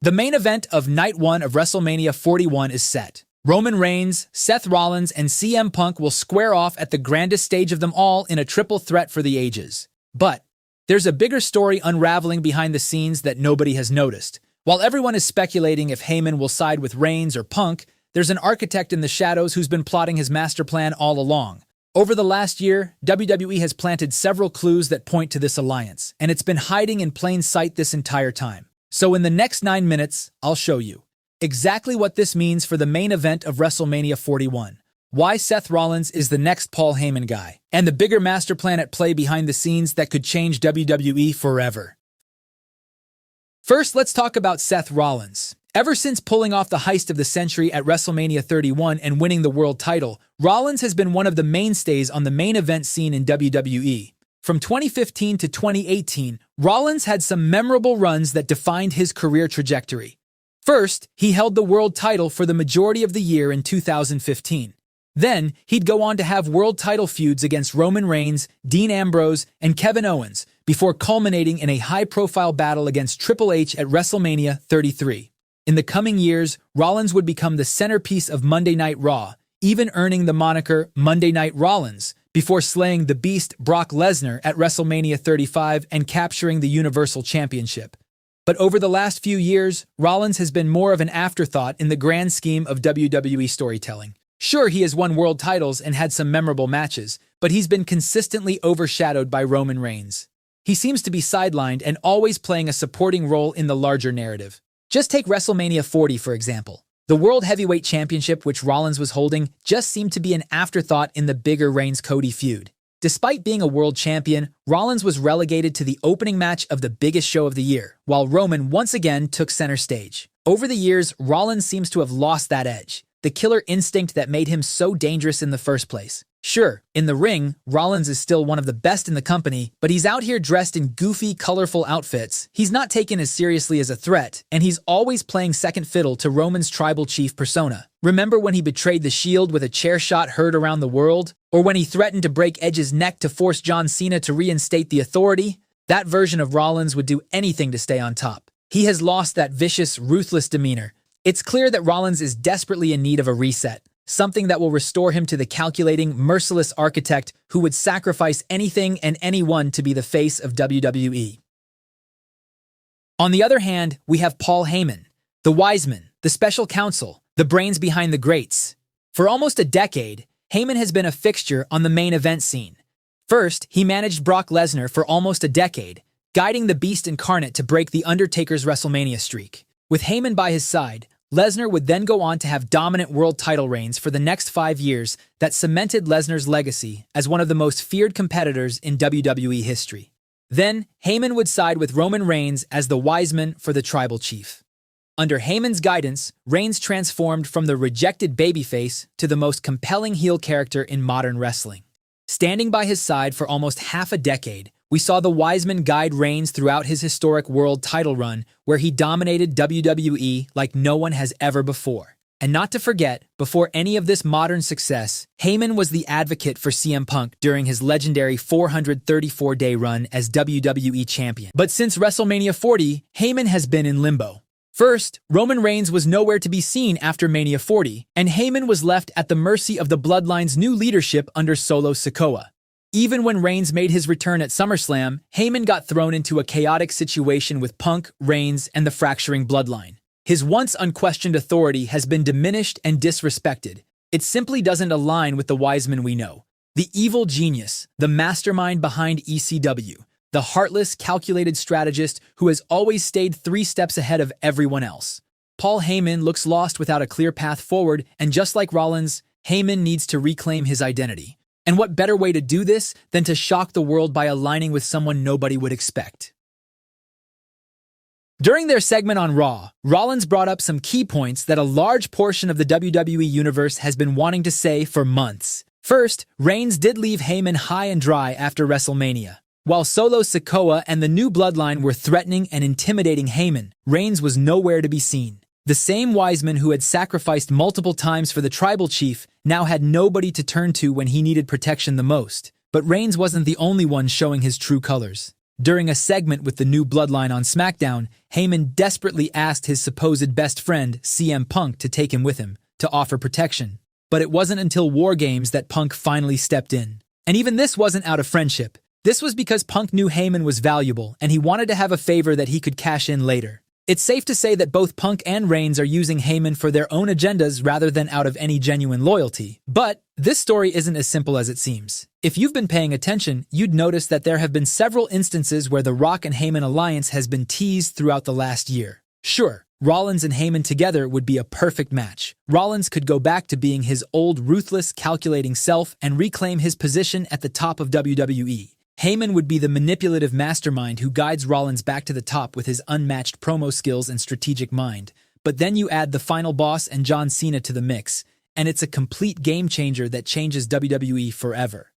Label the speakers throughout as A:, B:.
A: The main event of Night 1 of WrestleMania 41 is set. Roman Reigns, Seth Rollins, and CM Punk will square off at the grandest stage of them all in a triple threat for the ages. But there's a bigger story unraveling behind the scenes that nobody has noticed. While everyone is speculating if Heyman will side with Reigns or Punk, there's an architect in the shadows who's been plotting his master plan all along. Over the last year, WWE has planted several clues that point to this alliance, and it's been hiding in plain sight this entire time. So in the next 9 minutes, I'll show you exactly what this means for the main event of WrestleMania 41, why Seth Rollins is the next Paul Heyman guy, and the bigger master plan at play behind the scenes that could change WWE forever. First, let's talk about Seth Rollins. Ever since pulling off the heist of the century at WrestleMania 31 and winning the world title, Rollins has been one of the mainstays on the main event scene in WWE. From 2015 to 2018, Rollins had some memorable runs that defined his career trajectory. First, he held the world title for the majority of the year in 2015. Then, he'd go on to have world title feuds against Roman Reigns, Dean Ambrose, and Kevin Owens, before culminating in a high-profile battle against Triple H at WrestleMania 33. In the coming years, Rollins would become the centerpiece of Monday Night Raw, even earning the moniker Monday Night Rollins, before slaying the Beast Brock Lesnar at WrestleMania 35 and capturing the Universal Championship. But over the last few years, Rollins has been more of an afterthought in the grand scheme of WWE storytelling. Sure, he has won world titles and had some memorable matches, but he's been consistently overshadowed by Roman Reigns. He seems to be sidelined and always playing a supporting role in the larger narrative. Just take WrestleMania 40, for example. The World Heavyweight Championship, which Rollins was holding, just seemed to be an afterthought in the bigger Reigns-Cody feud. Despite being a world champion, Rollins was relegated to the opening match of the biggest show of the year, while Roman once again took center stage. Over the years, Rollins seems to have lost that edge, the killer instinct that made him so dangerous in the first place. Sure, in the ring, Rollins is still one of the best in the company, but he's out here dressed in goofy, colorful outfits. He's not taken as seriously as a threat, and he's always playing second fiddle to Roman's tribal chief persona. Remember when he betrayed the Shield with a chair shot heard around the world? Or when he threatened to break Edge's neck to force John Cena to reinstate the Authority? That version of Rollins would do anything to stay on top. He has lost that vicious, ruthless demeanor. It's clear that Rollins is desperately in need of a reset. Something that will restore him to the calculating, merciless architect who would sacrifice anything and anyone to be the face of WWE. On the other hand, we have Paul Heyman, the wise man, the special counsel, the brains behind the greats. For almost a decade, Heyman has been a fixture on the main event scene. First, he managed Brock Lesnar for almost a decade, guiding the Beast Incarnate to break The Undertaker's WrestleMania streak. With Heyman by his side, Lesnar would then go on to have dominant world title reigns for the next 5 years that cemented Lesnar's legacy as one of the most feared competitors in WWE history. Then, Heyman would side with Roman Reigns as the wise man for the tribal chief. Under Heyman's guidance, Reigns transformed from the rejected babyface to the most compelling heel character in modern wrestling. Standing by his side for almost half a decade, we saw the wise man guide Reigns throughout his historic world title run, where he dominated WWE like no one has ever before. And not to forget, before any of this modern success, Heyman was the advocate for CM Punk during his legendary 434-day run as WWE champion. But since WrestleMania 40, Heyman has been in limbo. First, Roman Reigns was nowhere to be seen after Mania 40, and Heyman was left at the mercy of the Bloodline's new leadership under Solo Sikoa. Even when Reigns made his return at SummerSlam, Heyman got thrown into a chaotic situation with Punk, Reigns, and the fracturing Bloodline. His once unquestioned authority has been diminished and disrespected. It simply doesn't align with the wise man we know. The evil genius, the mastermind behind ECW, the heartless, calculated strategist who has always stayed 3 steps ahead of everyone else. Paul Heyman looks lost without a clear path forward, and just like Rollins, Heyman needs to reclaim his identity. And what better way to do this than to shock the world by aligning with someone nobody would expect? During their segment on Raw, Rollins brought up some key points that a large portion of the WWE Universe has been wanting to say for months. First, Reigns did leave Heyman high and dry after WrestleMania. While Solo Sikoa and the new Bloodline were threatening and intimidating Heyman, Reigns was nowhere to be seen. The same wise man who had sacrificed multiple times for the tribal chief now had nobody to turn to when he needed protection the most. But Reigns wasn't the only one showing his true colors. During a segment with the new Bloodline on SmackDown, Heyman desperately asked his supposed best friend, CM Punk, to take him with him, to offer protection. But it wasn't until War Games that Punk finally stepped in. And even this wasn't out of friendship. This was because Punk knew Heyman was valuable, and he wanted to have a favor that he could cash in later. It's safe to say that both Punk and Reigns are using Heyman for their own agendas rather than out of any genuine loyalty. But this story isn't as simple as it seems. If you've been paying attention, you'd notice that there have been several instances where the Rock and Heyman alliance has been teased throughout the last year. Sure, Rollins and Heyman together would be a perfect match. Rollins could go back to being his old ruthless, calculating self and reclaim his position at the top of WWE. Heyman would be the manipulative mastermind who guides Rollins back to the top with his unmatched promo skills and strategic mind. But then you add the final boss and John Cena to the mix, and it's a complete game changer that changes WWE forever.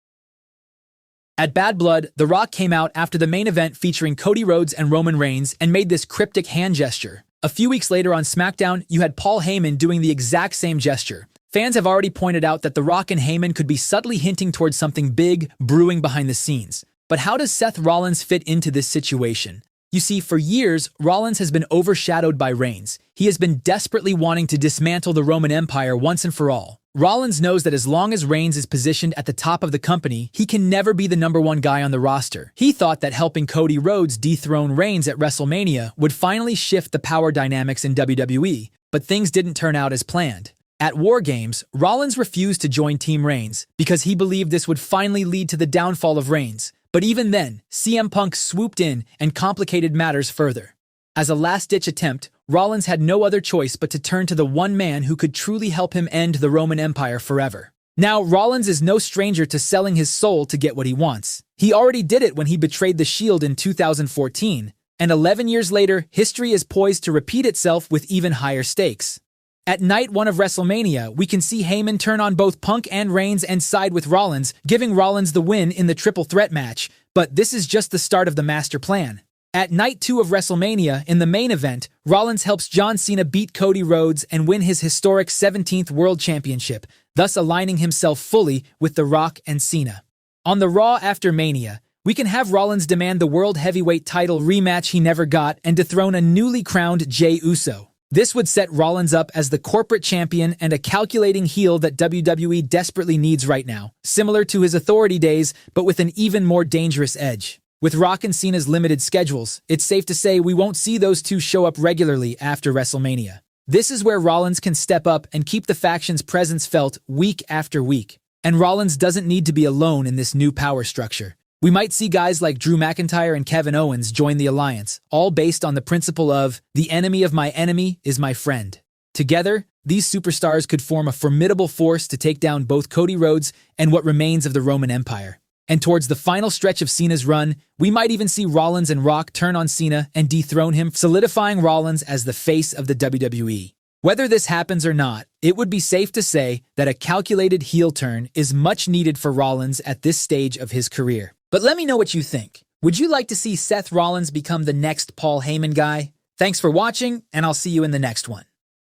A: At Bad Blood, The Rock came out after the main event featuring Cody Rhodes and Roman Reigns and made this cryptic hand gesture. A few weeks later on SmackDown, you had Paul Heyman doing the exact same gesture. Fans have already pointed out that The Rock and Heyman could be subtly hinting towards something big brewing behind the scenes. But how does Seth Rollins fit into this situation? You see, for years, Rollins has been overshadowed by Reigns. He has been desperately wanting to dismantle the Roman Empire once and for all. Rollins knows that as long as Reigns is positioned at the top of the company, he can never be the #1 guy on the roster. He thought that helping Cody Rhodes dethrone Reigns at WrestleMania would finally shift the power dynamics in WWE, but things didn't turn out as planned. At War Games, Rollins refused to join Team Reigns because he believed this would finally lead to the downfall of Reigns. But even then, CM Punk swooped in and complicated matters further. As a last-ditch attempt, Rollins had no other choice but to turn to the one man who could truly help him end the Roman Empire forever. Now, Rollins is no stranger to selling his soul to get what he wants. He already did it when he betrayed the Shield in 2014, and 11 years later, history is poised to repeat itself with even higher stakes. At Night 1 of WrestleMania, we can see Heyman turn on both Punk and Reigns and side with Rollins, giving Rollins the win in the triple threat match. But this is just the start of the master plan. At Night 2 of WrestleMania, in the main event, Rollins helps John Cena beat Cody Rhodes and win his historic 17th World Championship, thus aligning himself fully with The Rock and Cena. On the Raw after Mania, we can have Rollins demand the World Heavyweight title rematch he never got and dethrone a newly crowned Jey Uso. This would set Rollins up as the corporate champion and a calculating heel that WWE desperately needs right now, similar to his Authority days, but with an even more dangerous edge. With Rock and Cena's limited schedules, it's safe to say we won't see those two show up regularly after WrestleMania. This is where Rollins can step up and keep the faction's presence felt week after week. And Rollins doesn't need to be alone in this new power structure. We might see guys like Drew McIntyre and Kevin Owens join the alliance, all based on the principle of, the enemy of my enemy is my friend. Together, these superstars could form a formidable force to take down both Cody Rhodes and what remains of the Roman Empire. And towards the final stretch of Cena's run, we might even see Rollins and Rock turn on Cena and dethrone him, solidifying Rollins as the face of the WWE. Whether this happens or not, it would be safe to say that a calculated heel turn is much needed for Rollins at this stage of his career. But let me know what you think. Would you like to see Seth Rollins become the next Paul Heyman guy? Thanks for watching, and I'll see you in the next one.